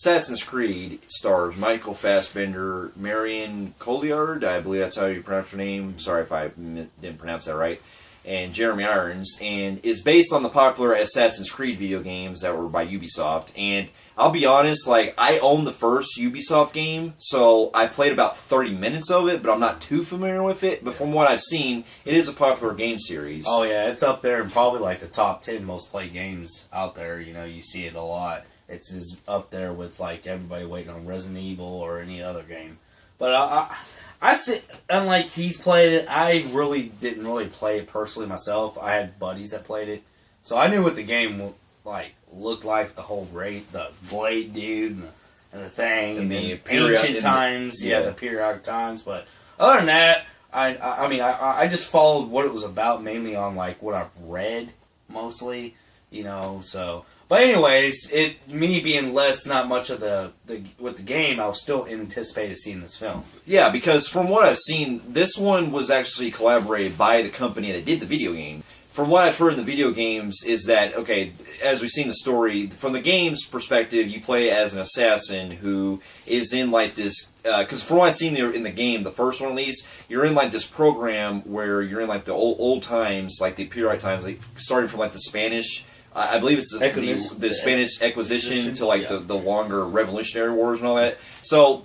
Assassin's Creed stars Michael Fassbender, Marion Cotillard, I believe that's how you pronounce her name. Sorry if I didn't pronounce that right. And Jeremy Irons, and is based on the popular Assassin's Creed video games that were by Ubisoft. And I'll be honest, like, I own the first Ubisoft game, so I played about 30 minutes of it, but I'm not too familiar with it. But from what I've seen, it is a popular game series. Oh yeah, it's up there in probably like the top 10 most played games out there. You know, you see it a lot. It's up there with like everybody waiting on Resident Evil or any other game. But I see, unlike he's played it, I really didn't really play it personally myself. I had buddies that played it, so I knew what the game looked like. The whole the blade dude and the thing, and the ancient times, the periodic times. But other than that, I just followed what it was about mainly on like what I've read mostly, you know. So. But anyways, me being not much of with the game, I was still anticipated seeing this film. Yeah, because from what I've seen, this one was actually collaborated by the company that did the video game. From what I've heard in the video games is that, okay, as we've seen the story, from the game's perspective, you play as an assassin who is in like this, because from what I've seen in the game, the first one at least, you're in like this program where you're in like the old times, like the periodic times, like starting from like the Spanish. I believe it's the Spanish Inquisition to like the longer Revolutionary Wars and all that. So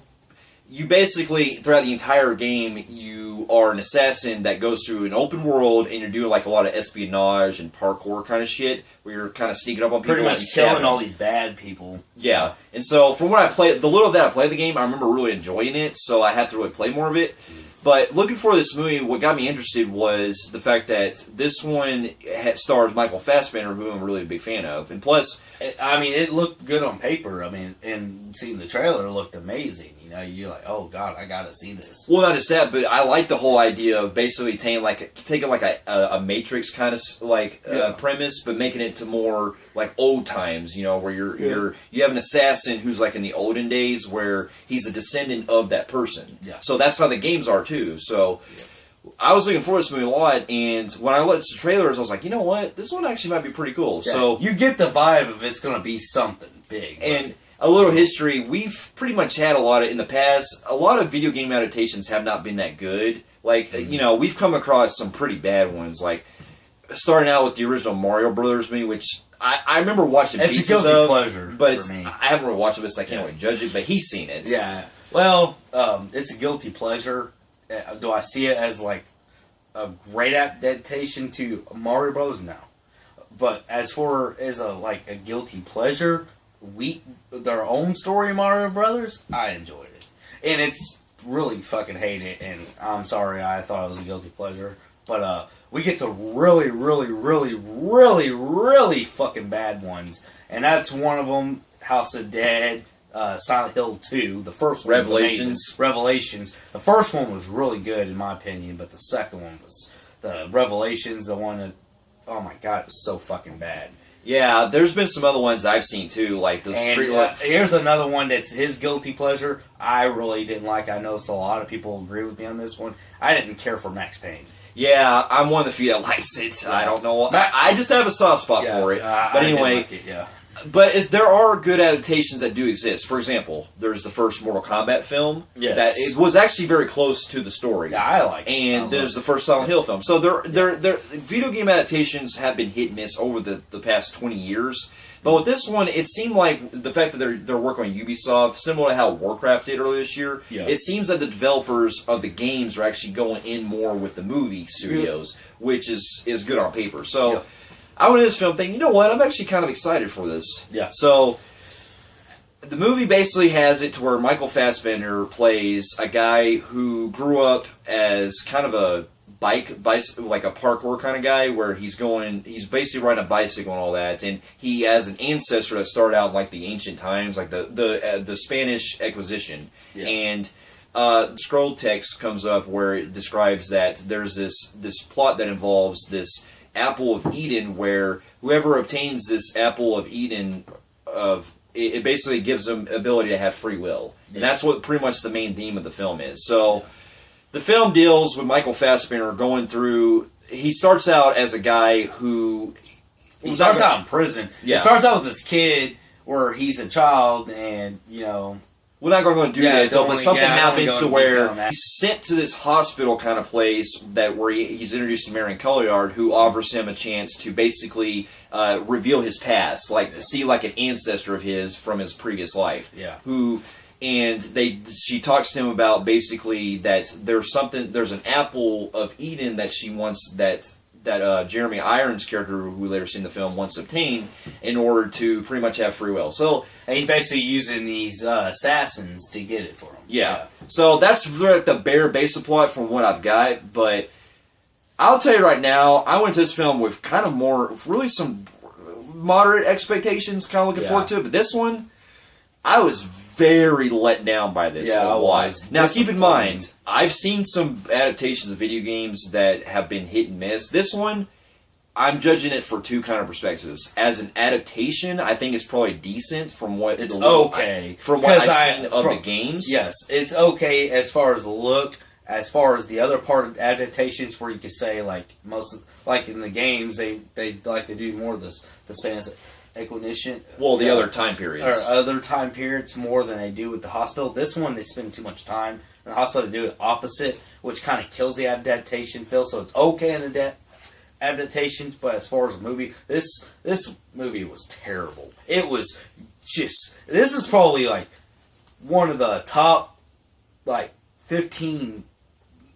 you basically, throughout the entire game, you are an assassin that goes through an open world and you're doing like a lot of espionage and parkour kind of shit where you're kind of sneaking up on people. Pretty much killing all these bad people. Yeah. And so from what I played, the little that I played the game, I remember really enjoying it, so I have to really play more of it. But looking for this movie, what got me interested was the fact that this one stars Michael Fassbender, who I'm really a big fan of. And plus, I mean, it looked good on paper. I mean, and seeing the trailer, it looked amazing. You know, you're like, oh god, I gotta see this. Well, not just that, but I like the whole idea of basically taking like a Matrix kind of premise, but making it to more like old times. You know, where you have an assassin who's like in the olden days, where he's a descendant of that person. Yeah. So that's how the games are too. So. Yeah. I was looking forward to this movie a lot, and when I looked at the trailers, I was like, you know what? This one actually might be pretty cool. Yeah. So you get the vibe of it's going to be something big. And a little history, we've pretty much had a lot in the past. A lot of video game adaptations have not been that good. Like, you know, we've come across some pretty bad ones, like starting out with the original Mario Brothers movie, which I remember watching pieces of. It's a guilty pleasure but I haven't really watched it, so I can't really judge it, but he's seen it. Yeah. Well, it's a guilty pleasure. Do I see it as like a great adaptation to Mario Brothers? No. But as a guilty pleasure, their own story, Mario Brothers, I enjoyed it, and it's really fucking hate it. And I'm sorry, I thought it was a guilty pleasure, but we get to really, really, really, really, really fucking bad ones, and that's one of them. House of Dead. Silent Hill 2, the first one Revelations. The first one was really good in my opinion, but the second one was the Revelations, the one that, oh my god, it was so fucking bad. Yeah, there's been some other ones I've seen too, like the here's another one that's his guilty pleasure. I really didn't like. I noticed a lot of people agree with me on this one. I didn't care for Max Payne. Yeah, I'm one of the few that likes it. Yeah. I don't know. I just have a soft spot for it. But anyway. Like it, yeah. But there are good adaptations that do exist. For example, there's the first Mortal Kombat film. Yes. That it was actually very close to the story. Yeah, I like it. And there's the first Silent Hill film. So there video game adaptations have been hit and miss over the past 20 years. But with this one, it seemed like the fact that they're working on Ubisoft, similar to how Warcraft did earlier this year, it seems that the developers of the games are actually going in more with the movie studios, which is good on paper. So... Yeah. I went into this film thinking, you know what, I'm actually kind of excited for this. Yeah. So, the movie basically has it to where Michael Fassbender plays a guy who grew up as kind of a bicycle, like a parkour kind of guy, where he's basically riding a bicycle and all that, and he has an ancestor that started out in like the ancient times, like the Spanish Inquisition. Yeah. And scroll text comes up where it describes that there's this plot that involves this Apple of Eden, where whoever obtains this Apple of Eden, it basically gives them ability to have free will. And that's what pretty much the main theme of the film is. So the film deals with Michael Fassbender going through... He starts out as a guy who... He starts out in prison. Yeah. He starts out with this kid where he's a child and, you know... We're not going to do that, but something happens to where he's sent to this hospital kind of place where he's introduced to Marion Cotillard, who offers him a chance to basically reveal his past, see like an ancestor of his from his previous life. Yeah. She talks to him about basically that there's an apple of Eden that she wants that Jeremy Irons' character, who we later see in the film, wants to obtain in order to pretty much have free will. So, and he's basically using these assassins to get it for him. Yeah. So that's the bare basic plot from what I've got. But I'll tell you right now, I went to this film with kind of really some moderate expectations, kind of looking forward to it. But this one, I was very let down by this. Yeah, I was. Now, keep in mind, I've seen some adaptations of video games that have been hit and miss. This one, I'm judging it for two kind of perspectives. As an adaptation, I think it's probably decent from what I've seen of the games. Yes, it's okay as far as the look. As far as the other part of adaptations, where you could say like in the games, they like to do more of the Spanish Inquisition. Well, the other time periods. Or other time periods more than they do with the hospital. This one, they spend too much time in the hospital to do the opposite, which kind of kills the adaptation feel. So it's okay in the adaptations, but as far as the movie, this movie was terrible. It was just... This is probably like one of the top 15...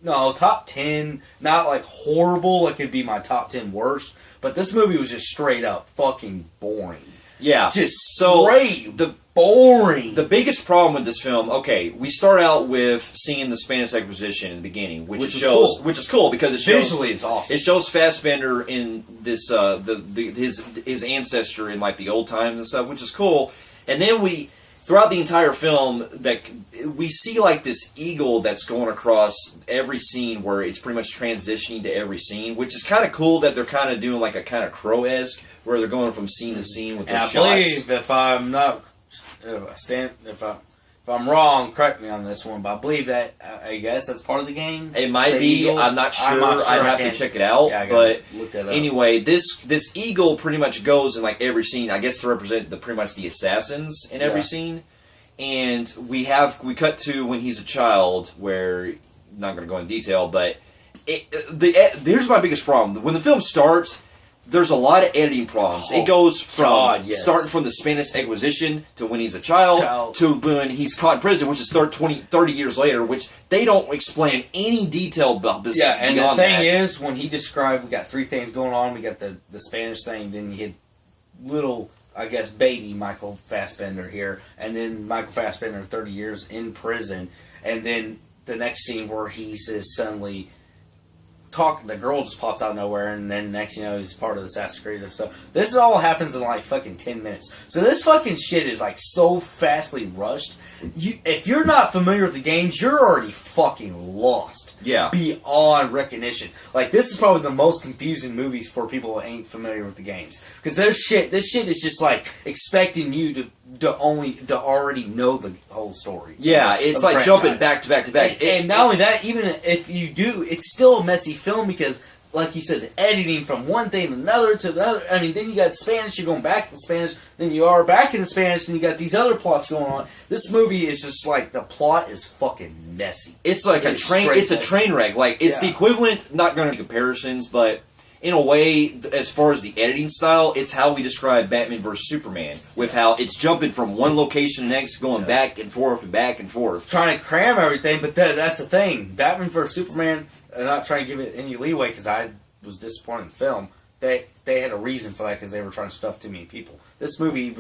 No, top 10, not like horrible, like it'd be my top 10 worst, but this movie was just straight up fucking boring. Yeah. Just boring. The biggest problem with this film, okay, we start out with seeing the Spanish Inquisition in the beginning, which is cool because it shows visually it's awesome. It shows Fassbender in this his ancestor in like the old times and stuff, which is cool. And then throughout the entire film, we see like this eagle that's going across every scene, where it's pretty much transitioning to every scene, which is kind of cool that they're kind of doing like a kind of Crow-esque, where they're going from scene to scene with their shots. I believe, if I'm wrong, correct me on this one, but I believe that, I guess that's part of the game. It might be. Eagle. I'm not sure. I'd have to check it out. Yeah, but look that up. Anyway, this eagle pretty much goes in like every scene, I guess, to represent pretty much the assassins in every scene. And we cut to when he's a child, where, not going to go into detail, but here's my biggest problem. When the film starts, there's a lot of editing problems. It goes from starting from the Spanish Inquisition to when he's a child to when he's caught in prison, which is 30 years later, which they don't explain any detail about this. Yeah, and the thing is, when he described, we got three things going on. We got the Spanish thing, then you had little, I guess, baby Michael Fassbender here, and then Michael Fassbender 30 years in prison, and then the next scene where he's suddenly... the girl just pops out of nowhere, and then next he's part of this Assassin's Creed and stuff. This all happens in like fucking 10 minutes. So this fucking shit is like so fastly rushed. If you're not familiar with the games, you're already fucking lost. Yeah. Beyond recognition. Like, this is probably the most confusing movies for people who ain't familiar with the games. Because this shit is just like expecting you to already know the whole story. Yeah, it's like jumping back to back to back. And not only that, even if you do, it's still a messy film because, like you said, the editing from one thing to another to the other. I mean, then you got Spanish, you're going back to Spanish, then you are back in Spanish, and you got these other plots going on. This movie is just like, the plot is fucking messy. It's like a train wreck. Like, it's the equivalent, not going to comparisons, but in a way, as far as the editing style, it's how we describe Batman vs. Superman, with how it's jumping from one location to the next, going back and forth and back and forth. Trying to cram everything, but that's the thing. Batman vs. Superman, I'm not trying to give it any leeway because I was disappointed in the film. They had a reason for that because they were trying to stuff too many people. This movie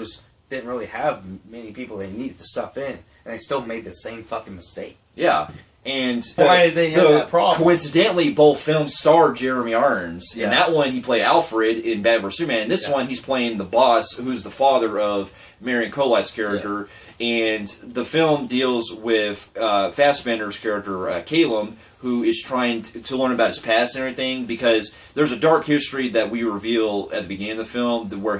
didn't really have many people they needed to stuff in, and they still made the same fucking mistake. Yeah. And why did they have that problem? Coincidentally, both films star Jeremy Irons. In that one, he played Alfred in Batman vs. Superman. In this one, he's playing the boss, who's the father of Marion Cotillard's character. And the film deals with Fassbender's character, Caleb, who is trying to learn about his past and everything, because there's a dark history that we reveal at the beginning of the film, where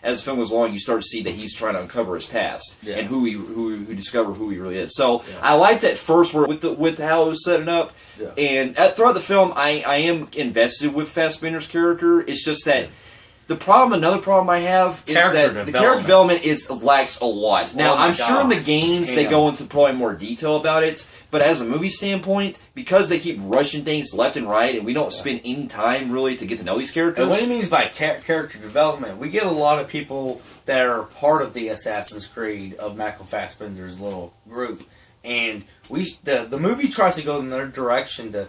as the film goes along, you start to see that he's trying to uncover his past and who discover who he really is. So I liked that first word with how it was setting up, and throughout the film, I am invested with Fassbender's character. It's just that Another problem I have is that the character development lacks a lot. Now, I'm sure in the games they go into probably more detail about it, but as a movie standpoint, because they keep rushing things left and right, and we don't spend any time really to get to know these characters. And what he means by character development, we get a lot of people that are part of the Assassin's Creed of Michael Fassbender's little group, and the movie tries to go in their direction to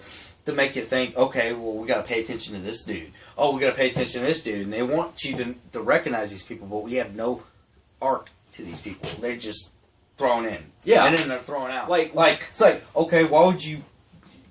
make you think, okay, well, we got to pay attention to this dude. Oh, we got to pay attention to this dude. And they want you to recognize these people, but we have no arc to these people. They're just thrown in. Yeah. And then they're thrown out. Like it's like, okay, why would you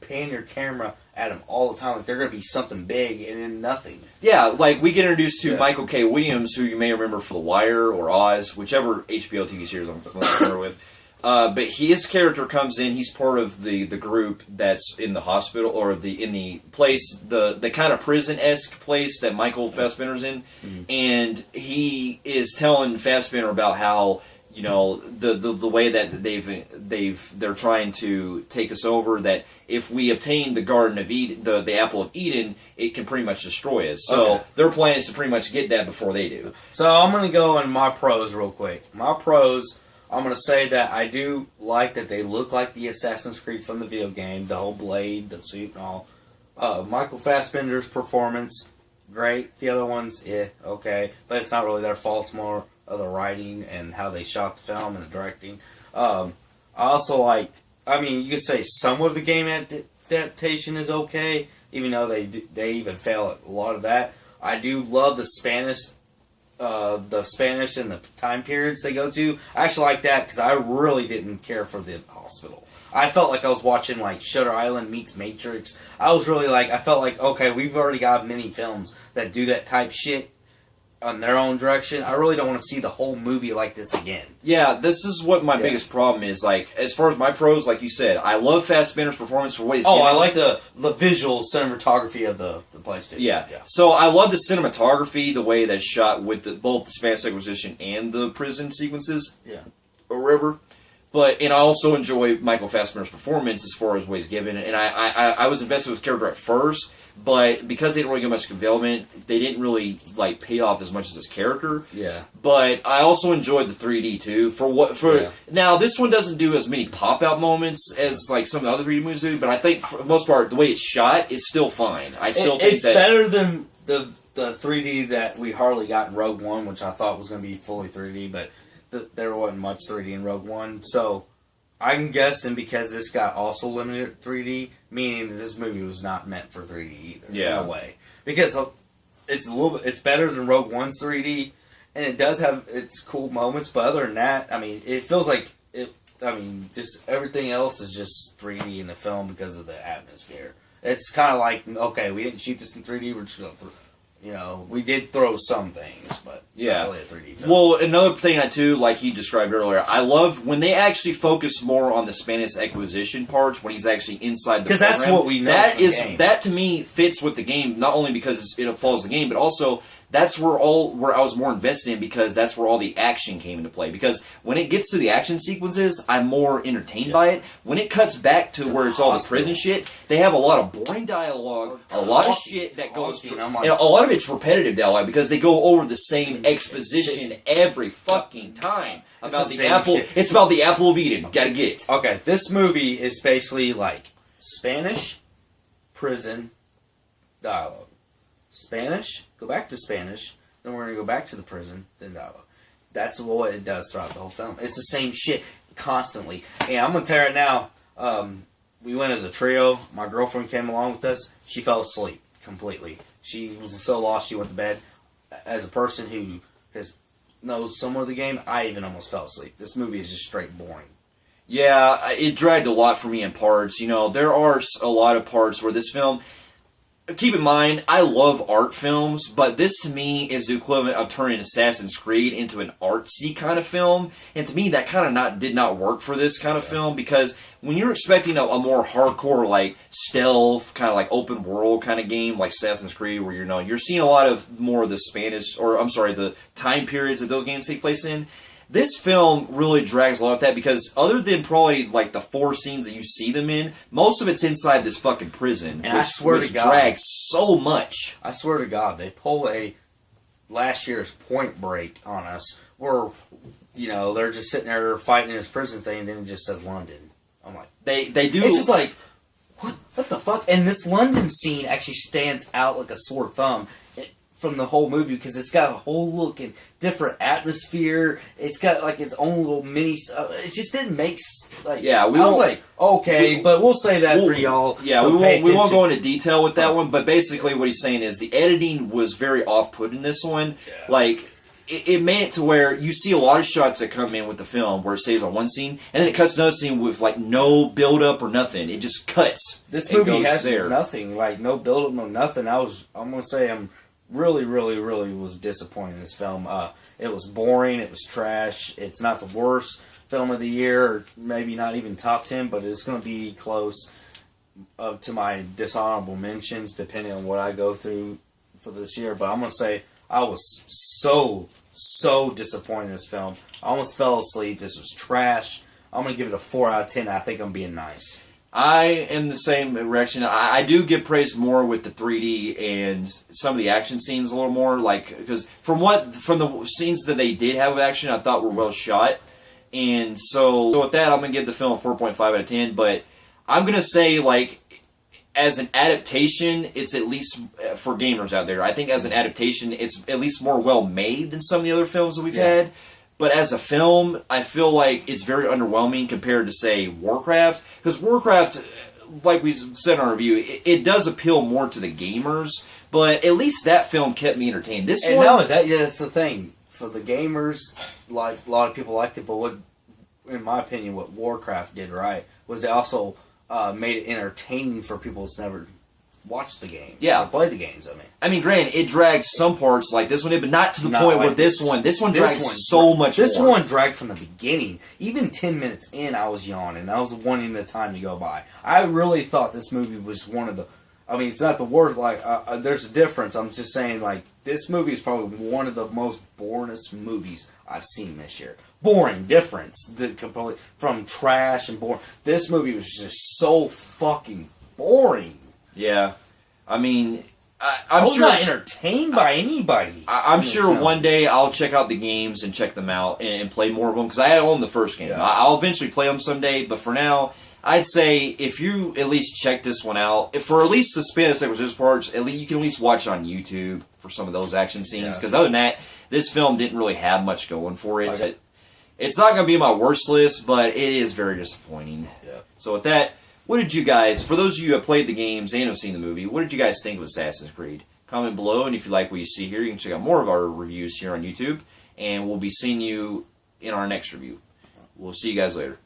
pan your camera at them all the time? Like, they're going to be something big and then nothing. Yeah, like, we get introduced to Michael K. Williams, who you may remember for The Wire or Oz, whichever HBO TV series I'm familiar with. But his character comes in. He's part of the group that's in the hospital or in the place, the kind of prison-esque place that Michael Fassbender's in, and he is telling Fassbender about how the way that they're trying to take us over. That if we obtain the Garden of Eden, the Apple of Eden, it can pretty much destroy us. So their plan is to pretty much get that before they do. So I'm going to go in my pros real quick. My pros. I'm going to say that I do like that they look like the Assassin's Creed from the video game, the whole blade, the suit, and all. Michael Fassbender's performance, great. The other ones, okay. But it's not really their fault. It's more of the writing and how they shot the film and the directing. I also like, you could say some of the game adaptation is okay, even though they even fail at a lot of that. I do love the Spanish and the time periods they go to. I actually like that because I really didn't care for the hospital. I felt like I was watching like Shutter Island meets Matrix. I felt like, okay, we've already got many films that do that type shit on their own direction. I really don't want to see the whole movie like this again. Yeah, this is what my biggest problem is. Like, as far as my pros, like you said, I love Fassbender's performance for what he's I like the visual cinematography of the place, too. Yeah. So I love the cinematography, the way that's shot with both the Spanish Inquisition and the prison sequences. Yeah. Or whatever. And I also enjoy Michael Fassbender's performance as far as what he's given. And I was invested with his character at first, but because they didn't really get much development, they didn't really pay off as much as his character. Yeah. But I also enjoyed the 3D too. Now this one doesn't do as many pop out moments as like some of the other 3D movies do, but I think for the most part the way it's shot is still fine. I still think it's better than the 3D that we hardly got in Rogue One, which I thought was going to be fully 3D, but there wasn't much 3D in Rogue One. So I'm guessing because this got also limited 3D, meaning that this movie was not meant for 3D either. Yeah. In a way, because it's better than Rogue One's 3D, and it does have its cool moments. But other than that, it feels like just everything else is just 3D in the film because of the atmosphere. It's kind of like, okay, we didn't shoot this in 3D. We're just going to. We did throw some things, but it's not really a 3D film. Well, another thing too, like he described earlier, I love when they actually focus more on the Spanish Inquisition parts when he's actually inside the program. Because that's what we know. That to me fits with the game, not only because it follows the game, but also that's where I was more invested in because that's where all the action came into play. Because when it gets to the action sequences, I'm more entertained by it. When it cuts back to where it's all the prison shit, they have a lot of boring dialogue, a lot of shit that goes through. And a lot of it's repetitive dialogue because they go over the same exposition every fucking time about the apple. It's about the Apple of Eden. Gotta get it. Okay, this movie is basically like Spanish prison dialogue. Spanish, go back to Spanish, then we're going to go back to the prison, then dialogue. That's what it does throughout the whole film. It's the same shit constantly. And I'm going to tell you right now, we went as a trio. My girlfriend came along with us. She fell asleep completely. She was so lost she went to bed. As a person who knows some of the game, I even almost fell asleep. This movie is just straight boring. Yeah, it dragged a lot for me in parts. There are a lot of parts where this film... Keep in mind, I love art films, but this to me is the equivalent of turning Assassin's Creed into an artsy kind of film. And to me, that kind of did not work for this kind of film because when you're expecting a more hardcore, like stealth, kind of like open world kind of game, like Assassin's Creed, where you're seeing a lot of more of the the time periods that those games take place in. This film really drags a lot of that because other than probably like the 4 scenes that you see them in, most of it's inside this fucking prison, and which drags so much. I swear to God, they pull a last year's Point Break on us, where they're just sitting there fighting in this prison thing, and then it just says London. I'm like, they do. It's just like, what the fuck? And this London scene actually stands out like a sore thumb from the whole movie because it's got a whole look and different atmosphere. It's got like its own little mini. It just didn't make like. Yeah, I was like, okay, but we'll say that for y'all. Yeah, we won't go into detail with that one. But basically, what he's saying is the editing was very off-putting in this one. Yeah. Like it made it to where you see a lot of shots that come in with the film where it stays on one scene and then it cuts to another scene with like no build-up or nothing. It just cuts. This movie has nothing, like no build-up, no nothing. I'm gonna say I'm really was disappointed in this film. It was boring. It was trash. It's not the worst film of the year, or maybe not even top 10, but it's going to be close to my dishonorable mentions, depending on what I go through for this year. But I'm going to say I was so disappointed in this film. I almost fell asleep. This was trash. I'm going to give it a 4 out of 10. I think I'm being nice. I am the same direction. I do give praise more with the 3D and some of the action scenes a little more, like because from the scenes that they did have of action, I thought were well shot, and so with that, I'm gonna give the film a 4.5 out of 10. But I'm gonna say like as an adaptation, it's at least for gamers out there. I think as an adaptation, it's at least more well made than some of the other films that we've had. But as a film, I feel like it's very underwhelming compared to, say, Warcraft. Because Warcraft, like we said in our review, it does appeal more to the gamers. But at least that film kept me entertained. This one... No, that's the thing. For the gamers, like a lot of people liked it. But in my opinion, what Warcraft did right was they also made it entertaining for people that's never watched the game. Yeah. Played the games, I mean, granted, it dragged some parts like this one, but not to the point where this one dragged so much more. This one dragged from the beginning. Even 10 minutes in, I was yawning. I was wanting the time to go by. I really thought this movie was one of the... I mean, it's not the worst. Like, there's a difference. I'm just saying, like, this movie is probably one of the most boringest movies I've seen this year. Boring difference. Completely from trash and boring. This movie was just so fucking boring. Yeah, I mean, I was not entertained by anybody. I'm sure one day I'll check out the games and check them out and play more of them because I own the first game. Yeah. I'll eventually play them someday, but for now, I'd say if you at least check this one out, for at least the Spanish language parts, at least you can at least watch it on YouTube for some of those action scenes. Because other than that, this film didn't really have much going for it. Okay. It's not going to be my worst list, but it is very disappointing. Yeah. So with that. What did you guys, for those of you who have played the games and have seen the movie, what did you guys think of Assassin's Creed? Comment below, and if you like what you see here, you can check out more of our reviews here on YouTube, and we'll be seeing you in our next review. We'll see you guys later.